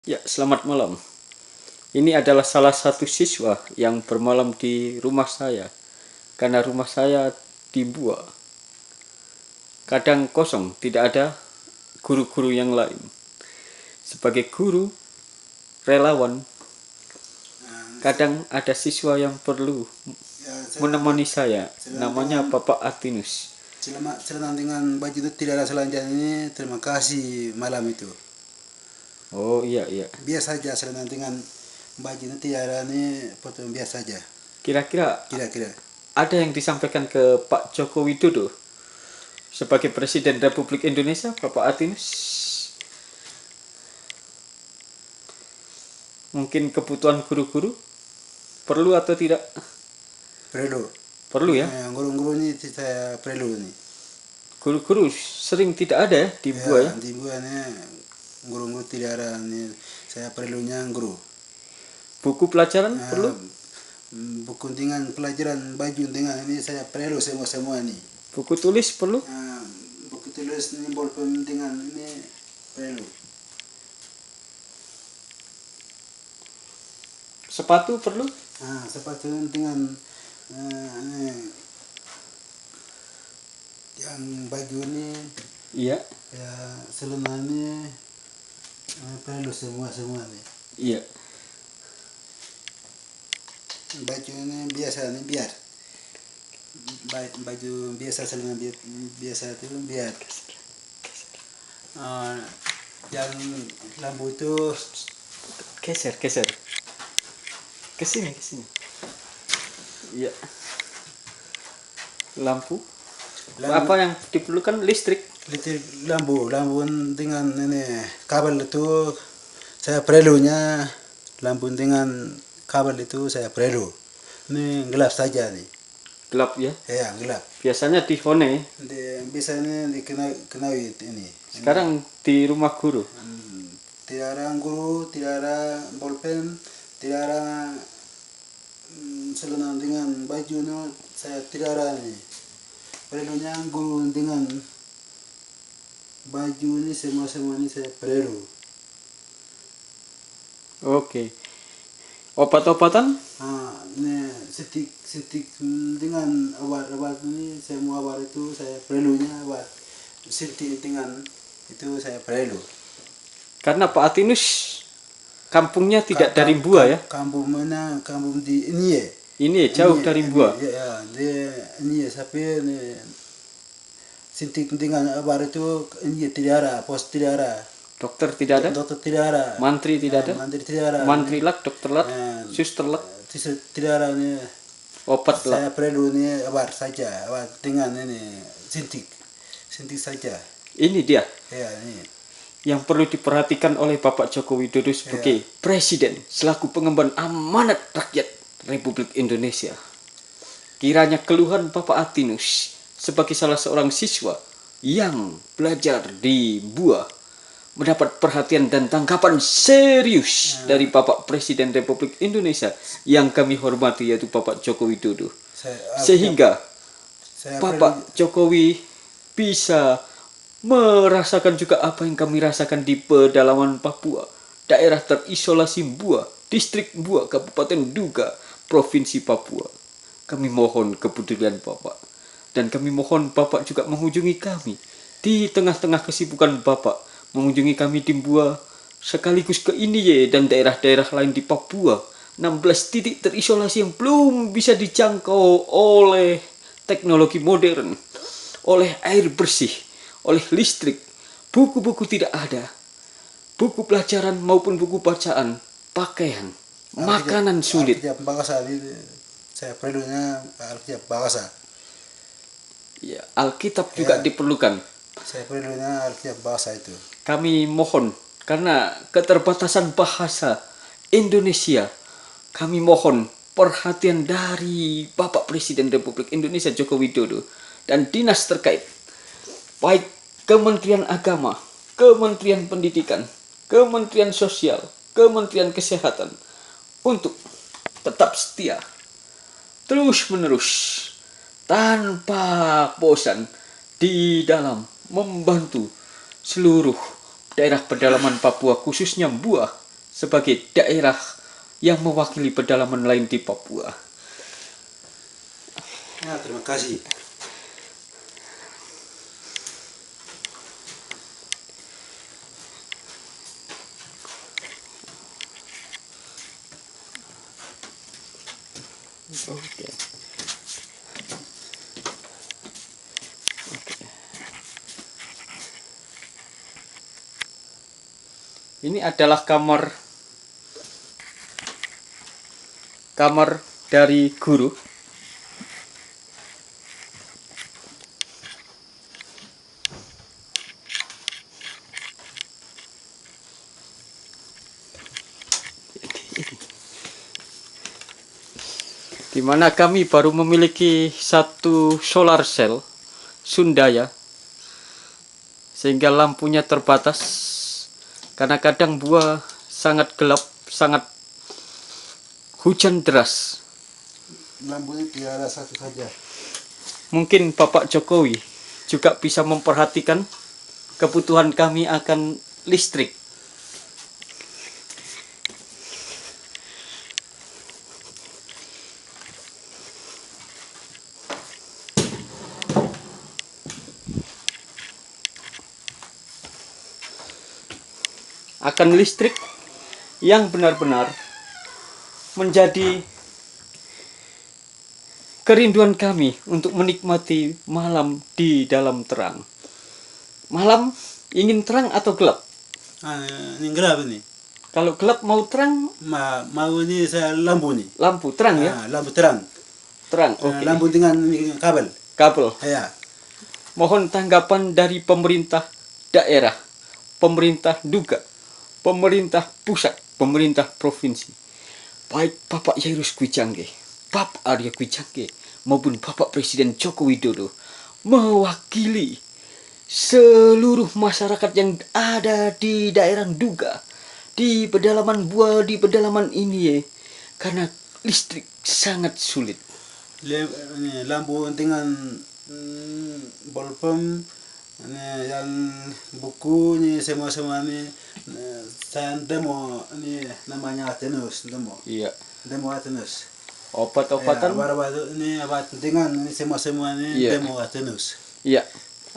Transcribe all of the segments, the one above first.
Ya, selamat malam. Ini adalah salah satu siswa yang bermalam di rumah saya. Karena rumah saya dibuat. Kadang kosong, tidak ada guru-guru yang lain. Sebagai guru, relawan, kadang ada siswa yang perlu menemani saya. Namanya Bapak Atinus. Celana dengan baju itu tidak ada selanjang ini. Terima kasih malam itu. Oh iya. Biasa saja celana dengan baju itu tidak ada ini foto biasa saja. Kira-kira Kira-kira. ada yang disampaikan ke Pak Joko Widodo sebagai Presiden Republik Indonesia, Bapak Atinus? Mungkin kebutuhan guru-guru perlu atau tidak? Perlu Ya. Guru-guru ini saya perlu ini. Guru-guru sering tidak ada di Buah ya. Di Buah ini guru-guru tidak ada ini. Saya perlunya guru. Buku pelajaran perlu? Buku dengan pelajaran baju dengan ini saya perlu semua ini. Buku tulis perlu? Buku tulis ini bolpen dengan ini perlu. Sepatu perlu? Sepatu dengan yang baju ini Iya. ya celana ini perlu semua nih. Iya. Baju ini biasa nih biar baju biasa celana biasa itu biar yang lampu itu Geser. Kesini. Iya. Lampu. Apa yang diperlukan? Listrik. lampu dengan ini kabel itu saya perlunya. Lampu dengan kabel itu saya perlu. Ini gelap saja nih. Gelap ya. Ya gelap. Biasanya di Hone. Biasanya dikenal ini. Sekarang di rumah guru. Tidak ada guru, tidak ada bolpen, tidak ada celana dengan baju ini saya tidak ada nih. Perlunya guru dengan baju ini semua ini saya perlu. Oke. Obat-obatan? Ini setik dengan obat ini semua obat itu saya perlunya obat. Setik dengan itu saya perlu. Karena Pak Atinus kampungnya tidak dari Buah ya. Kampung mana? Kampung di ini ya. Ini jauh dari Buah. Ya, ini sampai ini setik dengan obat itu ini tidak ada, pos tidak ada. Dokter tidak ada? Dokter tidak ada. Mantri tidak ada? Mantri tidak ada. Mantri lak, dokter lak, suster lak. Tidak ada ini. Obat lak. Saya perlu ini obat saja, obat dengan ini sintik saja. Ini dia. Ya ini. Yang perlu diperhatikan oleh Bapak Joko Widodo sebagai Presiden selaku pengemban amanat rakyat Republik Indonesia. Kiranya keluhan Bapak Atinus sebagai salah seorang siswa yang belajar di Buah mendapat perhatian dan tanggapan serius dari Bapak Presiden Republik Indonesia yang kami hormati, yaitu Bapak Joko Widodo. Sehingga Bapak Jokowi bisa merasakan juga apa yang kami rasakan di pedalaman Papua, daerah terisolasi Buah, distrik Buah, Kabupaten Duga, Provinsi Papua. Kami mohon kepedulian Bapak, dan kami mohon Bapak juga mengunjungi kami di tengah-tengah kesibukan Bapak, mengunjungi kami di Buah sekaligus ke Iniye dan daerah-daerah lain di Papua. 16 titik terisolasi yang belum bisa dijangkau oleh teknologi modern, oleh air bersih, oleh listrik, buku-buku tidak ada, buku pelajaran maupun buku bacaan, pakaian, makanan sulit. Alkitab bahasa ini saya perlunya Alkitab bahasa. Ya, Alkitab juga diperlukan. Saya perlunya Alkitab bahasa itu. Kami mohon karena keterbatasan bahasa Indonesia, kami mohon perhatian dari Bapak Presiden Republik Indonesia Joko Widodo dan dinas terkait, baik Kementerian Agama, Kementerian Pendidikan, Kementerian Sosial, Kementerian Kesehatan, untuk tetap setia, terus-menerus, tanpa bosan di dalam membantu seluruh daerah pedalaman Papua, khususnya Buah, sebagai daerah yang mewakili pedalaman lain di Papua. Ya, terima kasih. Oke. Ini adalah kamar dari guru. Di mana kami baru memiliki satu solar cell Sundaya, sehingga lampunya terbatas karena kadang buah sangat gelap, sangat hujan deras. Lampunya tidak ada satu saja. Mungkin Bapak Jokowi juga bisa memperhatikan kebutuhan kami akan listrik. Akan listrik yang benar-benar menjadi kerinduan kami untuk menikmati malam di dalam terang. Malam ingin terang atau gelap? Ini gelap ini. Kalau gelap mau terang? Mau ini saya lampu nih. Lampu terang ya? Lampu terang. Terang, oke. Lampu dengan ini, kabel. Kabel. Ya. Mohon tanggapan dari pemerintah daerah, pemerintah Duga, pemerintah pusat, pemerintah provinsi, baik Bapak Yairus Kwijangge, Bapak Arya Kwijangge, maupun Bapak Presiden Joko Widodo, mewakili seluruh masyarakat yang ada di daerah Duga, di pedalaman Buah, di pedalaman ini, karena listrik sangat sulit. Ini lampu dengan bolpen, yang buku ini semua ini saya demo ini namanya Atenus demo. Iya. Demo Atenus. Obat-obatan. Ini obat dengan ini semua ini Iya. demo Atenus. Iya.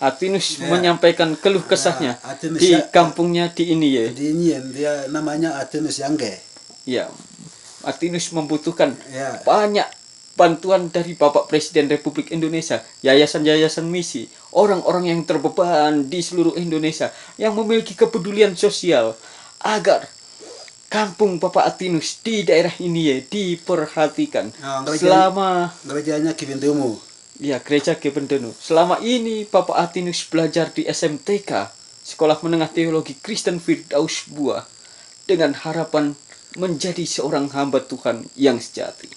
Atinus Ya. menyampaikan keluh kesahnya Atinus di ya. kampungnya di ini ya. Di ini dia namanya Atenus Yangge. Ya. Atinus membutuhkan Ya. banyak bantuan dari Bapak Presiden Republik Indonesia, yayasan-yayasan misi, orang-orang yang terbeban di seluruh Indonesia yang memiliki kepedulian sosial agar kampung Bapak Atinus di daerah ini ya diperhatikan. Selama gerejanya Kibintumu. ya gereja Kebendenu. Selama ini Bapak Atinus belajar di SMTK, Sekolah Menengah Teologi Kristen Firdaus Buah, dengan harapan menjadi seorang hamba Tuhan yang sejati.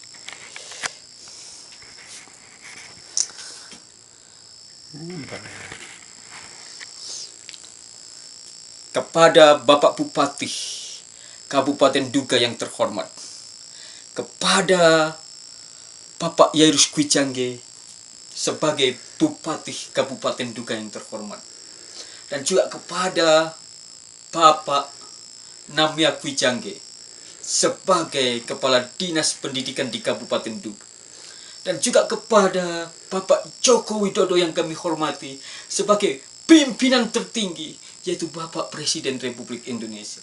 Kepada Bapak Bupati Kabupaten Duga yang terhormat, kepada Bapak Yairus Kwijangge sebagai Bupati Kabupaten Duga yang terhormat, dan juga kepada Bapak Namya Kwijangge sebagai Kepala Dinas Pendidikan di Kabupaten Duga, dan juga kepada Bapak Joko Widodo yang kami hormati sebagai pimpinan tertinggi, yaitu Bapak Presiden Republik Indonesia.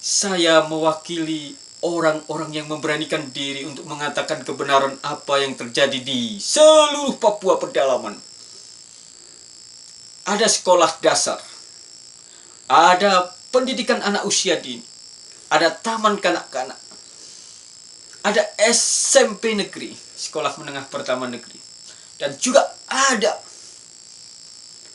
Saya mewakili orang-orang yang memberanikan diri untuk mengatakan kebenaran apa yang terjadi di seluruh Papua pedalaman. Ada sekolah dasar, ada pendidikan anak usia dini, ada taman kanak-kanak, ada SMP negeri, sekolah menengah pertama negeri, dan juga ada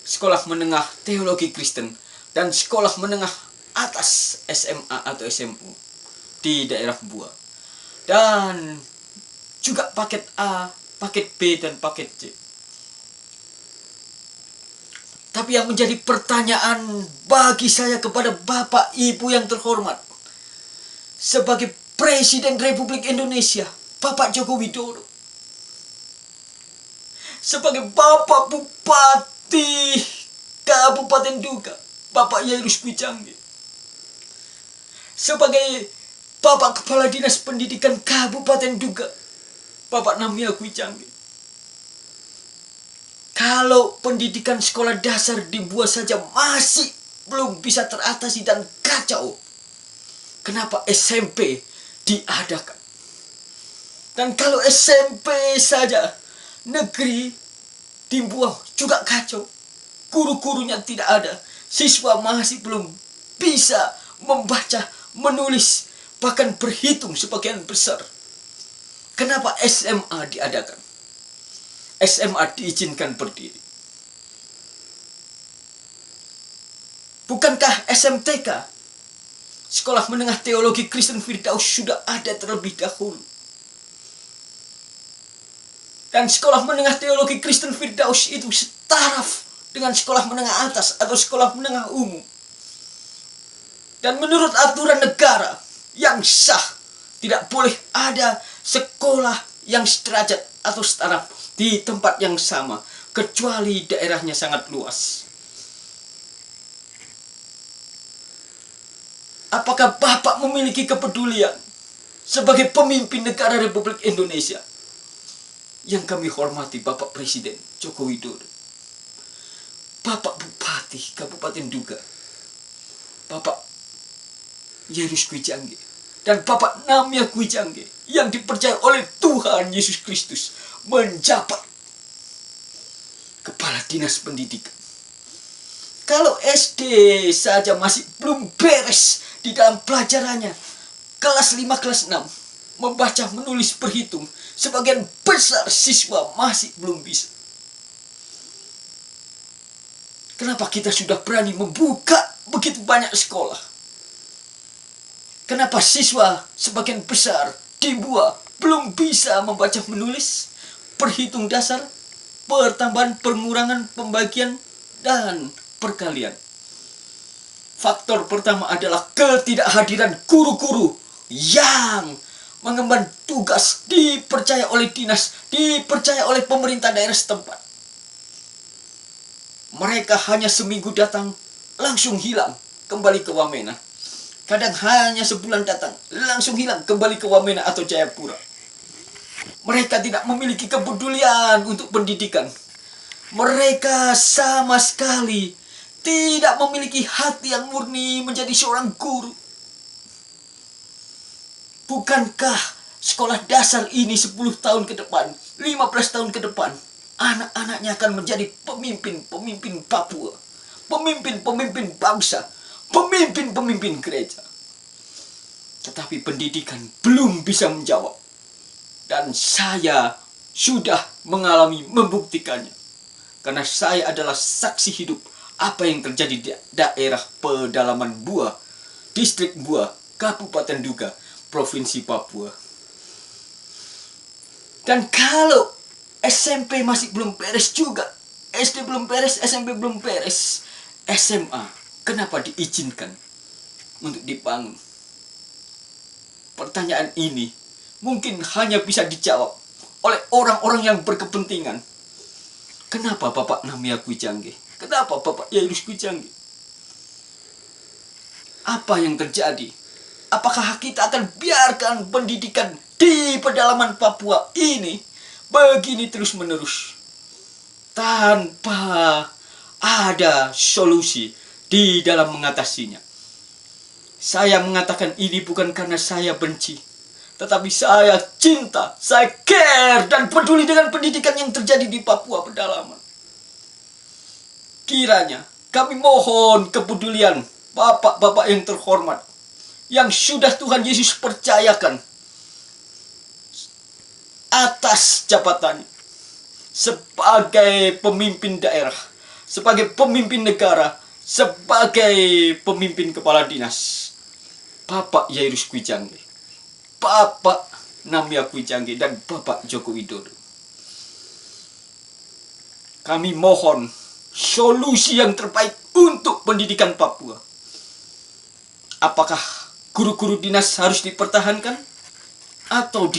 sekolah menengah teologi Kristen dan sekolah menengah atas SMA atau SMU di daerah Buah, dan juga paket A, paket B, dan paket C. Tapi yang menjadi pertanyaan bagi saya kepada Bapak Ibu yang terhormat, sebagai Presiden Republik Indonesia, Bapak Joko Widodo, sebagai Bapak Bupati Kabupaten Duga, Bapak Yairus Kwijangge, sebagai Bapak Kepala Dinas Pendidikan Kabupaten Duga, Bapak Namia Kwijangge. Kalau pendidikan sekolah dasar di Buah saja masih belum bisa teratasi dan kacau, kenapa SMP diadakan? Dan kalau SMP saja negeri di Buah juga kacau, guru-gurunya tidak ada, siswa masih belum bisa membaca, menulis, bahkan berhitung sebagian besar. Kenapa SMA diadakan? SMA diizinkan berdiri. Bukankah SMTK, Sekolah Menengah Teologi Kristen Firdaus, sudah ada terlebih dahulu? Dan Sekolah Menengah Teologi Kristen Firdaus itu setaraf dengan sekolah menengah atas atau sekolah menengah umum. Dan menurut aturan negara yang sah, tidak boleh ada sekolah yang sederajat atau setaraf di tempat yang sama, kecuali daerahnya sangat luas. Apakah Bapak memiliki kepedulian sebagai pemimpin negara Republik Indonesia? Yang kami hormati Bapak Presiden Joko Widodo, Bapak Bupati Kabupaten Duga, Bapak Yairus Kwijangge, dan Bapak Namia Kwijangge yang dipercaya oleh Tuhan Yesus Kristus menjabat Kepala Dinas Pendidikan. Kalau SD saja masih belum beres di dalam pelajarannya, kelas 5, kelas 6, membaca, menulis, berhitung, sebagian besar siswa masih belum bisa. Kenapa kita sudah berani membuka begitu banyak sekolah? Kenapa siswa sebagian besar di Buah belum bisa membaca, menulis, berhitung dasar, pertambahan, pengurangan, pembagian, dan perkalian? Faktor pertama adalah ketidakhadiran guru-guru yang mengemban tugas dipercaya oleh dinas, dipercaya oleh pemerintah daerah setempat. Mereka hanya seminggu datang, langsung hilang, kembali ke Wamena. Kadang hanya sebulan datang, langsung hilang, kembali ke Wamena atau Jayapura. Mereka tidak memiliki kepedulian untuk pendidikan. Mereka sama sekali tidak memiliki hati yang murni menjadi seorang guru. Bukankah sekolah dasar ini 10 tahun ke depan, 15 tahun ke depan, anak-anaknya akan menjadi pemimpin-pemimpin Papua, pemimpin-pemimpin bangsa, pemimpin-pemimpin gereja? Tetapi pendidikan belum bisa menjawab. Dan saya sudah mengalami, membuktikannya. Karena saya adalah saksi hidup apa yang terjadi di daerah pedalaman Buah, distrik Buah, Kabupaten Duga, Provinsi Papua. Dan kalau SMP masih belum beres juga, SD belum beres, SMP belum beres, SMA kenapa diizinkan untuk dibangun? Pertanyaan ini mungkin hanya bisa dijawab oleh orang-orang yang berkepentingan. Kenapa Bapak Namia Kwijangge? Kenapa Bapak Yairus Kwijangge? Apa yang terjadi? Apakah kita akan biarkan pendidikan di pedalaman Papua ini begini terus-menerus tanpa ada solusi di dalam mengatasinya? Saya mengatakan ini bukan karena saya benci, tetapi saya cinta, saya care dan peduli dengan pendidikan yang terjadi di Papua pedalaman. Kiranya kami mohon kepedulian Bapak-bapak yang terhormat, yang sudah Tuhan Yesus percayakan atas jabatannya sebagai pemimpin daerah, sebagai pemimpin negara, sebagai pemimpin kepala dinas, Bapak Yairus Kwijangge, Bapak Namia Kwijangge, dan Bapak Joko Widodo. Kami mohon solusi yang terbaik untuk pendidikan Papua. Apakah guru-guru dinas harus dipertahankan atau